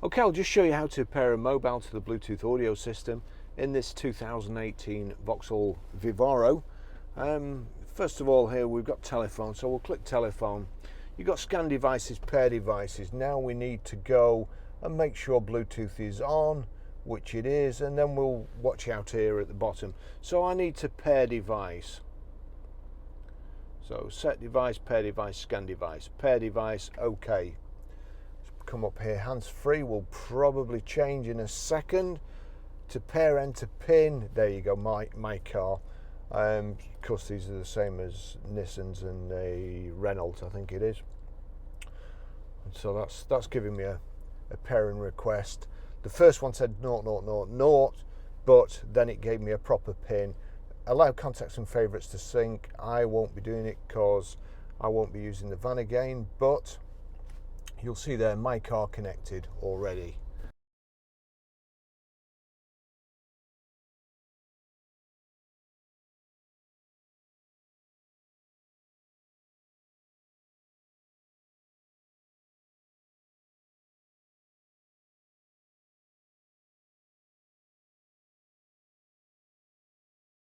Okay, I'll just show you how to pair a mobile to the Bluetooth audio system in this 2018 Vauxhall Vivaro. First of all, here we've got telephone, so we'll click telephone. You've got scan devices, pair devices. Now we need to go and make sure Bluetooth is on, which it is, and then we'll watch out here at the bottom. So I need to pair device. So set device, scan device, pair device, okay. Come up here, hands free will probably change in a second to pair enter pin. There you go, my car. Of course these are the same as Nissan's and a Renault, I think it is. And so that's giving me a pairing request. The first one said 0, but then it gave me a proper pin. Allow contacts and favourites to sync. I won't be doing it because I won't be using the van again, but you'll see there my car connected already.